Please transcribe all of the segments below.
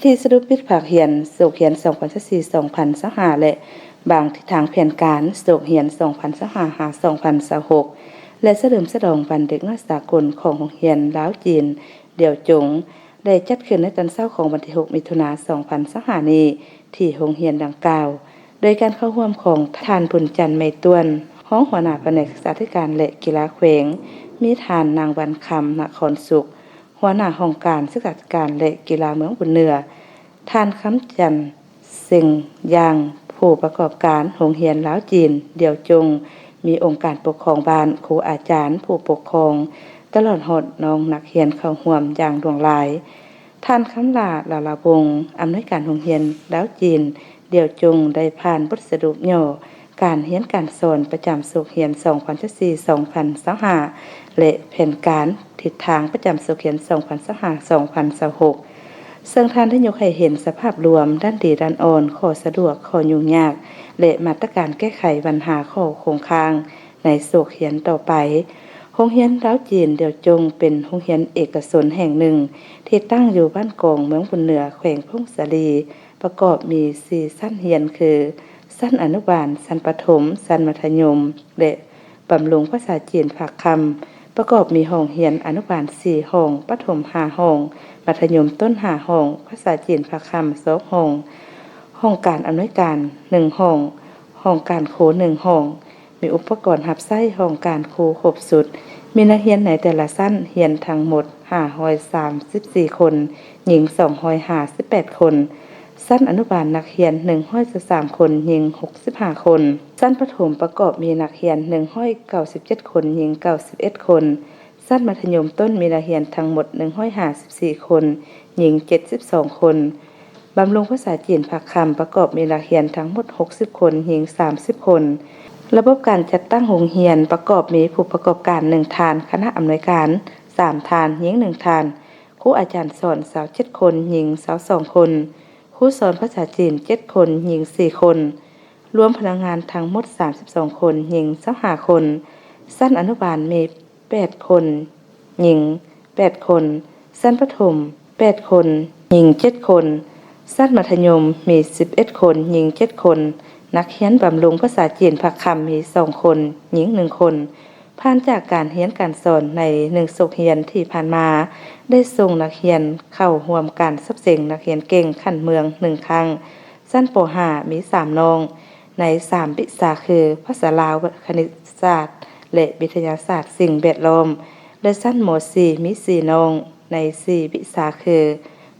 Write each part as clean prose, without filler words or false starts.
พิธีสรุปปิดภาคเรียนโศกเรียน2024-2025และบางทิศทางแผนการโศกเรียน2025-2026และเฉลิมฉลองวันเด็กน้อยสากลของโรงเรียนลาวจีนเดี่ยวจงได้จัดขึ้นในตอนเช้าของวันที่6มิถุนายน2025นี้ที่โรงเรียนดังกล่าวโดยการเข้าร่วมของท่านบุญจันทร์ไมตวนรองหัวหน้าแผนกศึกษาธิการและกีฬาแขวงมีท่านนางวันคำนครสุขหัวหน้าห้องการศึกษาธิการและกีฬาเมืองบุญเหนือท่านคำจันทร์เซิงยางผู้ประกอบการโรงเรียนลาวจีนเดี่ยวจงมีองค์การปกครองบ้านครูอาจารย์ผู้ปกครองตลอดหดน้องนักเรียนเข้าร่วมอย่างหลวงหลายท่านคำลาลาลาวงศ์อำนวยการโรงเรียนลาวจีนเดี่ยวจงได้ผ่านบทสรุปย่อการเรียนการสอนประจำสุขเรียน2024-2025และแผนการทิศทางประจำสุขเรียน2025-2026ซึ่งท่านได้ยกให้เห็นสภาพรวมด้านดีด้านอ่อนข้อสะดวกข้อยุ่งยากและมาตรการแก้ไขปัญหาข้อคงค้างในสุขเรียนต่อไปโรงเรียนลาวจีนเดี่ยวจงเป็นโรงเรียนเอกชนแห่งหนึ่งที่ตั้งอยู่บ้านกองเมืองบุญเหนือแขวงพงศาลีประกอบมี4ชั้นเรียนคือชั้นอนุบาลชั้นประถมชั้นมัธยมและบำรุงภาษาจีนภาคคำประกอบมีห้องเรียนอนุบาล4ห้องประถม5ห้องมัธยมต้น5ห้องภาษาจีนภาคคำ2ห้องห้องการอำนวยการ1ห้องห้องการครู1ห้องมีอุปกรณ์รับใช้ห้องการครูครบสุดมีนักเรียนในแต่ละชั้นเรียนทั้งหมด534คนหญิง258คนชั้นอนุบาลนักเรียน113คนหญิง65คนชั้นประถมประกอบมีนักเรียน197คนหญิง91คนชั้นมัธยมต้นมีนักเรียนทั้งหมด154คนหญิง72คนบำรุงภาษาจีนภาคคำประกอบมีนักเรียนทั้งหมด60คนหญิง30คนระบบการจัดตั้งโรงเรียนประกอบมีผู้ประกอบการ1ฐานคณะอำนวยการ3ฐานหญิง1ฐานครูอาจารย์สอน27คนหญิง22คนครูสอนภาษาจีน7คนหญิง4คนรวมพนักงานทั้งหมด32คนหญิง25คนชั้นอนุบาลมี8คนหญิง8คนชั้นประถม8คนหญิง7คนชั้นมัธยมมี11คนหญิง7คนนักเรียนบำรุงภาษาจีนภาคคำมี2คนหญิง1คนผ่านจากการเรียนการสอนใน1สุขเรียนที่ผ่านมาได้ส่งนักเรียนเข้าร่วมการซับเสงนักเรียนเก่งขั้นเมือง1ครั้งชั้นป .5 มี3น้องใน3วิชาคือภาษาลาวคณิตศาสตร์และวิทยาศาสตร์สิ่งแวดล้อมและชั้นม .4 มี4น้องใน4วิชาคือ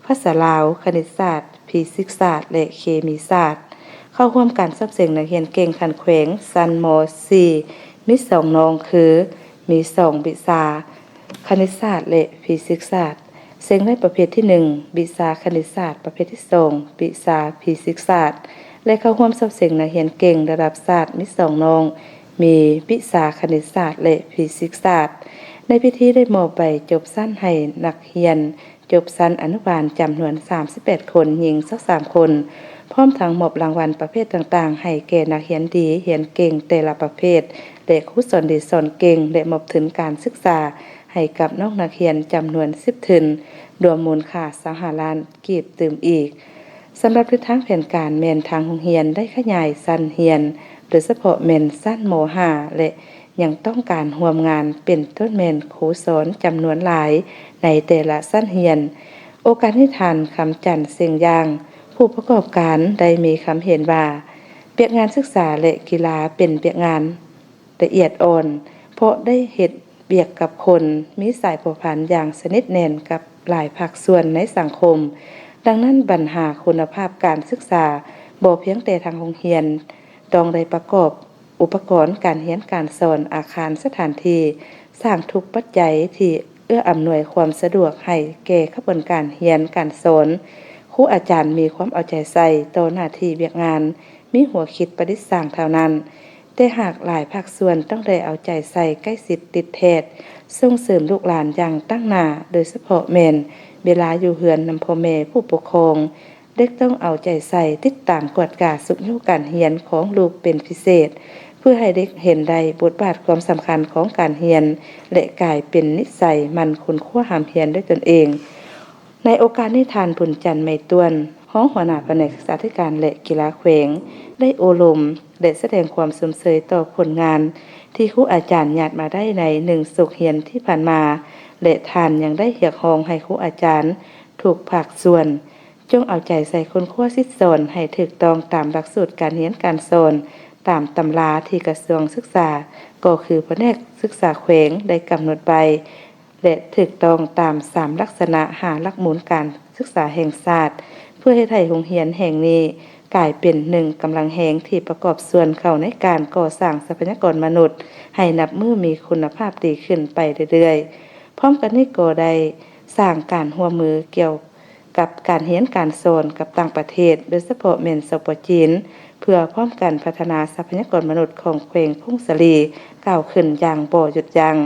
ภาษาลาวคณิตศาสตร์ฟิสิกส์ศาสตร์และเคมีศาสตร์เข้าร่วมการซับเสงนักเรียนเก่งขั้นแขวงชั้นม .4 มี2น้องคือมี2วิชาคณิตศาสตร์และฟิสิกส์ศาสตร์เสียงในประเภทที่1วิชาคณิตศาสตร์ประเภทที่2วิชาฟิสิกส์ศาสตร์และเข้าร่วมซับเสงนักเรียนเก่งระดับศาสตร์มี2น้องมีวิชาคณิตศาสตร์และฟิสิกส์ศาสตร์ในพิธีได้มอบใบจบชั้นให้นักเรียนจบชั้นอนุบาลจำนวน38คนหญิง23คนพร้อมทั้งมอบรางวัลประเภทต่างๆให้แก่นักเรียนดีเรียนเก่งแต่ละประเภทและครูสอนดีสอนเก่งและมอบทุนการศึกษาให้กับน้องนักเรียนจำนวน10ทุนรวมมูลค่า20ล้านกีบเติมอีกสำหรับทิศทางแผนการแม่นทางโรงเรียนได้ขยายชั้นเรียนโดยเฉพาะแม่นชั้นม .5 และยังต้องการร่วมงานเป็นต้นแม่นครูสอนจำนวนหลายในแต่ละชั้นเรียนโอกาสที่ทานคำจันทร์เสียงยางผู้ประกอบการได้มีคำเห็นว่าเปียกงานศึกษาและกีฬาเป็นเปียกงานละเอียดอ่อนเพราะได้เฮ็ดเบียกกับคนมีสายผูกพันอย่างสนิทแน่นกับหลายภาคส่วนในสังคมดังนั้นปัญหาคุณภาพการศึกษาบ่เพียงแต่ทางโรงเรียนต้องได้ประกอบอุปกรณ์การเรียนการสอนอาคารสถานที่สร้างทุกปัจจัยที่เอื้ออำนวยความสะดวกให้แก่กระบวนการเรียนการสอนครูอาจารย์มีความเอาใจใส่ต่อหน้าที่เวียกงานมีหัวคิดประดิษฐ์สร้างเท่านั้นแต่หากหลายภาคส่วนต้องได้เอาใจใส่ใกล้ชิดติดแทศส่งเสริมลูกหลานอย่างตั้งหน้าโดยเฉพาะแม่นเวลาอยู่เฮือนนำพ่อแม่ผู้ปกครองเด็กต้องเอาใจใส่ติดตามกวดกาสุขอยู่การเรียนของลูกเป็นพิเศษเพื่อให้เด็กเห็นได้บทบาทความสำคัญของการเรียนและกลายเป็นนิสัยมันคุณคั่วหามเรียนด้วยตนเอง ในโอกาสนี้ท่านบุญจันทร์ไมต้วนห้องหัวหน้าแผนกศึกษาธิการและกีฬาแขวงได้โอลมได้แสดงความสมเสยต่อผลงานที่ครูอาจารย์ญาติมาได้ใน1สุขเฮียนที่ผ่านมาและท่านยังได้เรียกร้องให้ครูอาจารย์ถูกภาคส่วนจงเอาใจใส่คนคั่วสิทธิสอนให้ถูกต้องตามหลักสูตรการเรียนการสอนตามตำราที่กระทรวงศึกษาก็คือแผนกศึกษาแขวงได้กำหนดไว้และถูกต้องตาม3ลักษณะ5หลักหมุนการศึกษาแห่งชาติเพื่อให้ไทยโรงเรียนแห่งนี้กลายเป็น1กำลังแห่งที่ประกอบส่วนเข้าในการก่อสร้างทรัพยากรมนุษย์ให้นับมือมีคุณภาพดีขึ้นไปเรื่อยๆพร้อมกันนี้ก็ได้สร้างการร่วมมือเกี่ยวกับการเรียนการสอนกับต่างประเทศโดยเฉพาะแม่นสปจีนเพื่อพร้อมกันพัฒนาทรัพยากรมนุษย์ของแขวงพงศลีก้าวขึ้นอย่างบ่หยุดยั้ง